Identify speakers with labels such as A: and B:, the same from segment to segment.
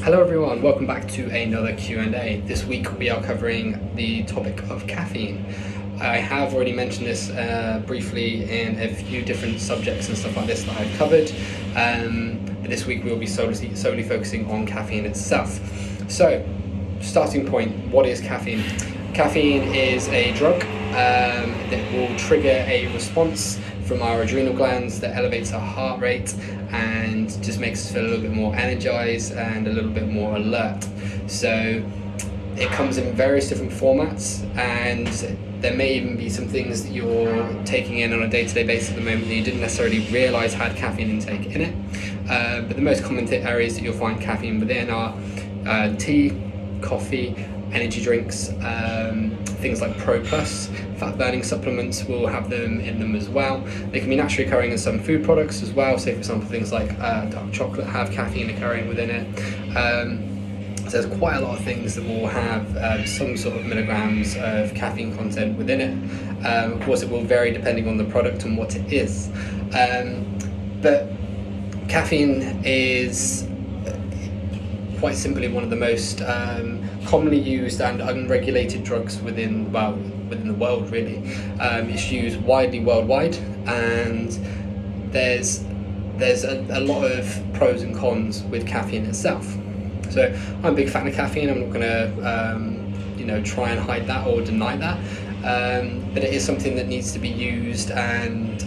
A: Hello everyone, welcome back to another Q&A. This week we are covering the topic of caffeine. I have already mentioned this briefly in a few different subjects and stuff like this that I've covered, but this week we'll be solely focusing on caffeine itself. So, starting point, what is caffeine? Caffeine is a drug that will trigger a response from our adrenal glands that elevates our heart rate and just makes us feel a little bit more energized and a little bit more alert. So it comes in various different formats, and there may even be some things that you're taking in on a day-to-day basis at the moment that you didn't necessarily realize had caffeine intake in it. But the most common areas that you'll find caffeine within are tea, coffee, energy drinks, things like Pro Plus, fat burning supplements will have them in them as well. They can be naturally occurring in some food products as well. Say for example things like dark chocolate have caffeine occurring within it. So there's quite a lot of things that will have some sort of milligrams of caffeine content within it. Of course it will vary depending on the product and what it is. But caffeine is quite simply one of the most commonly used and unregulated drugs within the world, really. It's used widely worldwide, and there's a lot of pros and cons with caffeine itself. So I'm a big fan of caffeine. I'm not going to try and hide that or deny that, but it is something that needs to be used and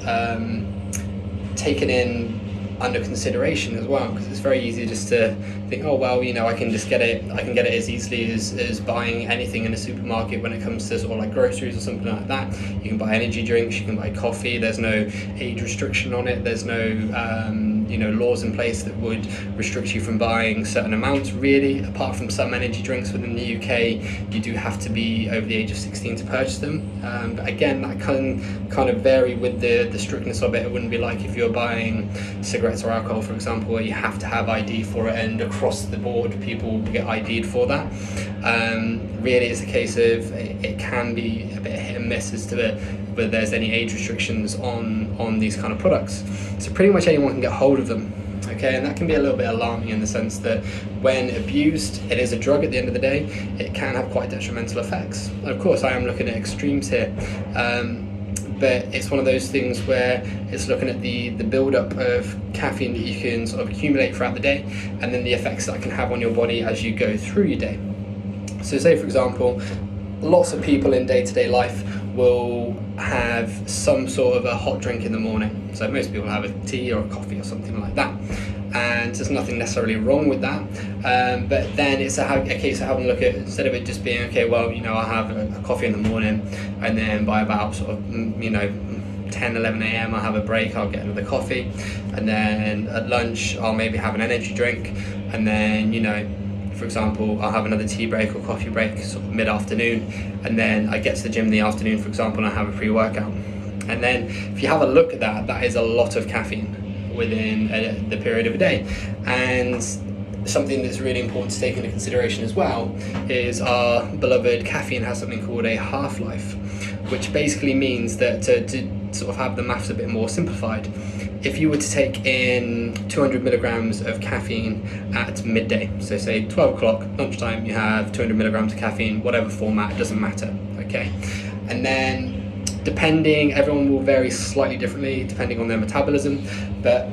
A: taken in under consideration as well, because it's very easy just to think, oh well, I can get it as easily as buying anything in a supermarket when it comes to sort of like groceries or something like that. You can buy energy drinks, you can buy coffee, there's no age restriction on it, there's no laws in place that would restrict you from buying certain amounts, really, apart from some energy drinks within the UK. You do have to be over the age of 16 to purchase them, but again, that can kind of vary with the strictness of it. It wouldn't be like if you're buying cigarettes or alcohol, for example, where you have to have ID for it, and across the board people will get ID'd for that. Really it's a case of it can be a bit hit and miss as to whether there's any age restrictions on these kind of products. So pretty much anyone can get hold of them, okay, and that can be a little bit alarming in the sense that when abused, it is a drug at the end of the day. It can have quite detrimental effects. And of course I am looking at extremes here, but it's one of those things where it's looking at the build-up of caffeine that you can sort of accumulate throughout the day, and then the effects that it can have on your body as you go through your day. So say for example, lots of people in day-to-day life will have some sort of a hot drink in the morning. So most people have a tea or a coffee or something like that, and there's nothing necessarily wrong with that, but then it's a case of having a look at, instead of it just being, okay, well, I'll have a coffee in the morning, and then by about sort of 10, 11 a.m. I'll have a break, I'll get another coffee, and then at lunch I'll maybe have an energy drink, and then for example, I'll have another tea break or coffee break sort of mid-afternoon, and then I get to the gym in the afternoon, for example, and I have a pre-workout. And then if you have a look at that, that is a lot of caffeine within the period of a day. And something that's really important to take into consideration as well is our beloved caffeine has something called a half-life, which basically means that to sort of have the maths a bit more simplified, if you were to take in 200 milligrams of caffeine at midday, so say 12 o'clock, lunchtime, you have 200 milligrams of caffeine, whatever format, it doesn't matter, okay? And then everyone will vary slightly differently depending on their metabolism, but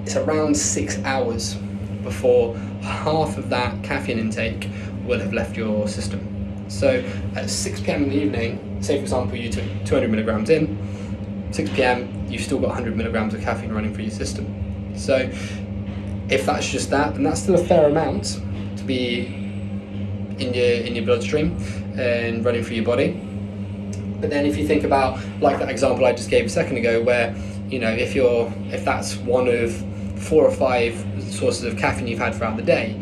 A: it's around 6 hours before half of that caffeine intake will have left your system. So at 6 p.m. in the evening, say for example you took 200 milligrams in, 6 p.m. you've still got 100 milligrams of caffeine running through your system. So if that's just that, then that's still a fair amount to be in your bloodstream and running through your body. But then if you think about, like that example I just gave a second ago, where if that's one of 4 or 5 sources of caffeine you've had throughout the day,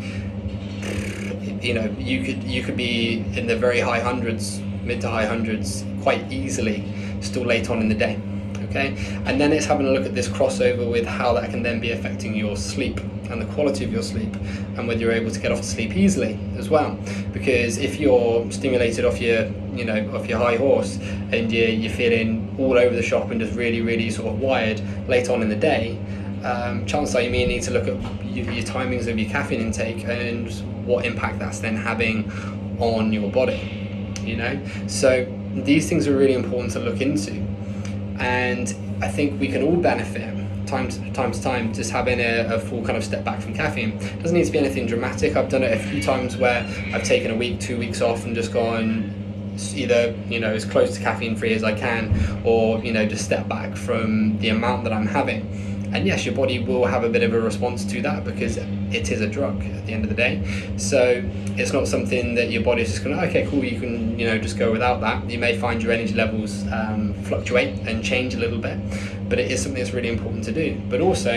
A: you could be in the very high hundreds, mid to high hundreds quite easily still late on in the day. Okay, and then it's having a look at this crossover with how that can then be affecting your sleep and the quality of your sleep, and whether you're able to get off to sleep easily as well. Because if you're stimulated off your high horse and you're feeling all over the shop and just really, really sort of wired late on in the day, chances are you may need to look at your timings of your caffeine intake and what impact that's then having on your body, So these things are really important to look into, and I think we can all benefit time to time just having a full kind of step back from caffeine. It doesn't need to be anything dramatic. I've done it a few times where I've taken a week, 2 weeks off and just gone either as close to caffeine free as I can, or just step back from the amount that I'm having. And yes, your body will have a bit of a response to that because it is a drug at the end of the day. So it's not something that your body's just going to, okay, cool, you can just go without that. You may find your energy levels fluctuate and change a little bit, but it is something that's really important to do. But also,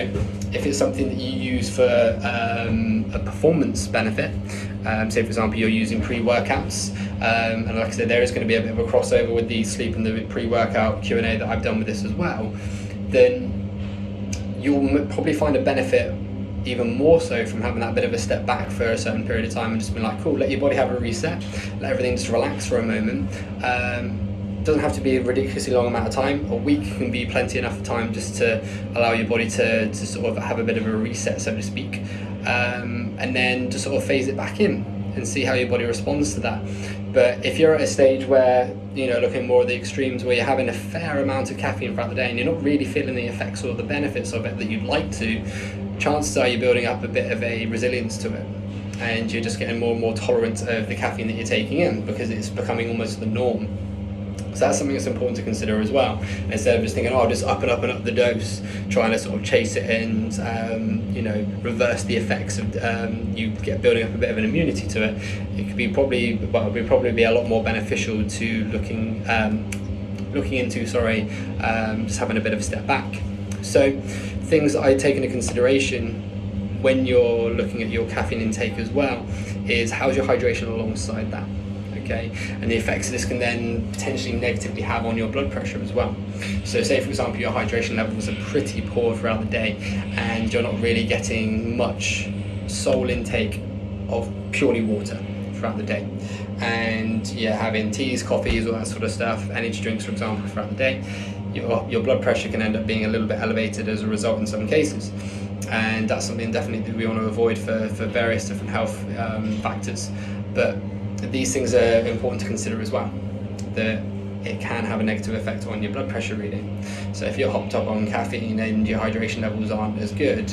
A: if it's something that you use for a performance benefit, say for example you're using pre-workouts, and like I said, there is going to be a bit of a crossover with the sleep and the pre-workout Q&A that I've done with this as well, then you'll probably find a benefit even more so from having that bit of a step back for a certain period of time and just being like, cool, let your body have a reset, let everything just relax for a moment. Doesn't have to be a ridiculously long amount of time. A week can be plenty enough of time just to allow your body to sort of have a bit of a reset, so to speak, and then just sort of phase it back in and see how your body responds to that. But if you're at a stage where looking more at the extremes, where you're having a fair amount of caffeine throughout the day and you're not really feeling the effects or the benefits of it that you'd like to, chances are you're building up a bit of a resilience to it, and you're just getting more and more tolerant of the caffeine that you're taking in because it's becoming almost the norm. So that's something that's important to consider as well. Instead of just thinking, I'll just up and up and up the dose, trying to sort of chase it and reverse the effects of you get building up a bit of an immunity to it. It could be probably be a lot more beneficial to looking into just having a bit of a step back. So things that I take into consideration when you're looking at your caffeine intake as well is how's your hydration alongside that. Okay, and the effects this can then potentially negatively have on your blood pressure as well. So say for example your hydration levels are pretty poor throughout the day and you're not really getting much sole intake of purely water throughout the day, and you're having teas, coffees, all that sort of stuff, energy drinks for example throughout the day, your blood pressure can end up being a little bit elevated as a result in some cases. And that's something definitely that we want to avoid for various different health factors. But these things are important to consider as well, that it can have a negative effect on your blood pressure reading. So if you're hopped up on caffeine and your hydration levels aren't as good,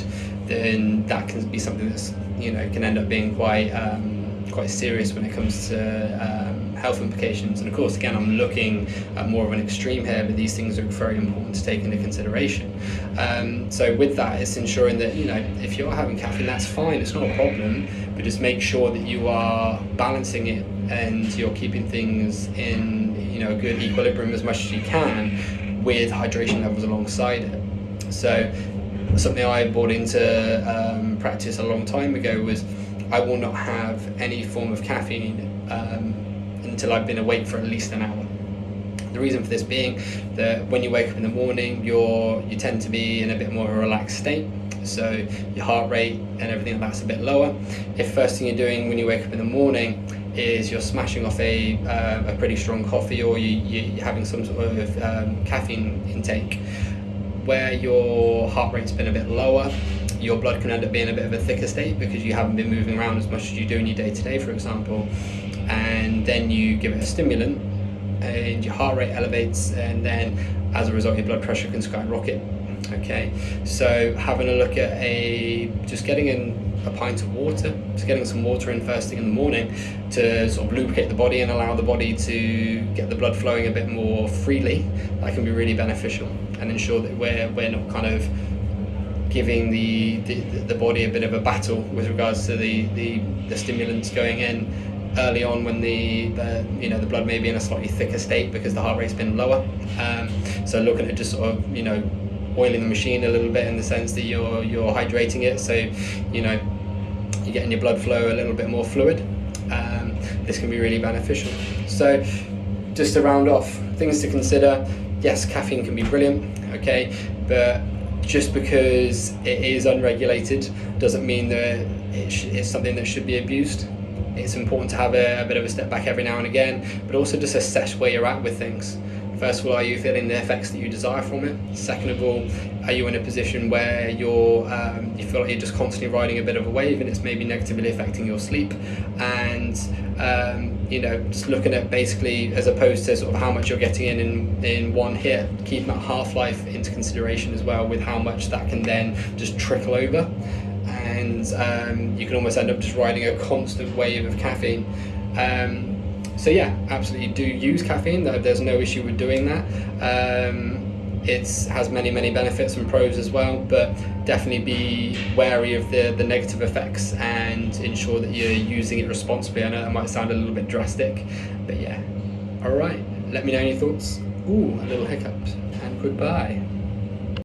A: then that can be something that's can end up being quite serious when it comes to health implications. And of course, again, I'm looking at more of an extreme here, but these things are very important to take into consideration. So with that, it's ensuring that if you're having caffeine, that's fine, it's not a problem, but just make sure that you are balancing it and you're keeping things in a good equilibrium as much as you can with hydration levels alongside it. So something I brought into practice a long time ago was I will not have any form of caffeine until I've been awake for at least an hour. The reason for this being that when you wake up in the morning, you tend to be in a bit more of a relaxed state, so your heart rate and everything like that's a bit lower. If first thing you're doing when you wake up in the morning is you're smashing off a pretty strong coffee, or you're having some sort of caffeine intake, where your heart rate's been a bit lower, your blood can end up being a bit of a thicker state because you haven't been moving around as much as you do in your day-to-day, for example, and then you give it a stimulant and your heart rate elevates, and then as a result your blood pressure can skyrocket. Okay, so having a look at just getting in a pint of water, just getting some water in first thing in the morning to sort of lubricate the body and allow the body to get the blood flowing a bit more freely, that can be really beneficial and ensure that we're not kind of giving the body a bit of a battle with regards to the stimulants going in early on when the blood may be in a slightly thicker state because the heart rate's been lower. So looking at just sort of oiling the machine a little bit in the sense that you're hydrating it, so you're getting your blood flow a little bit more fluid. This can be really beneficial. So just to round off, things to consider: yes, caffeine can be brilliant, okay, but just because it is unregulated doesn't mean that it's something that should be abused. It's important to have a bit of a step back every now and again, but also just assess where you're at with things, First of all, are you feeling the effects that you desire from it? Second of all, are you in a position where you feel like you're just constantly riding a bit of a wave and it's maybe negatively affecting your sleep? And just looking at basically, as opposed to sort of how much you're getting in one hit, keeping that half-life into consideration as well, with how much that can then just trickle over, and you can almost end up just riding a constant wave of caffeine. So yeah, absolutely do use caffeine. There's no issue with doing that. It has many benefits and pros as well, but definitely be wary of the negative effects and ensure that you're using it responsibly. I know that might sound a little bit drastic, but yeah. All right, let me know your thoughts. Ooh, a little hiccup, and goodbye.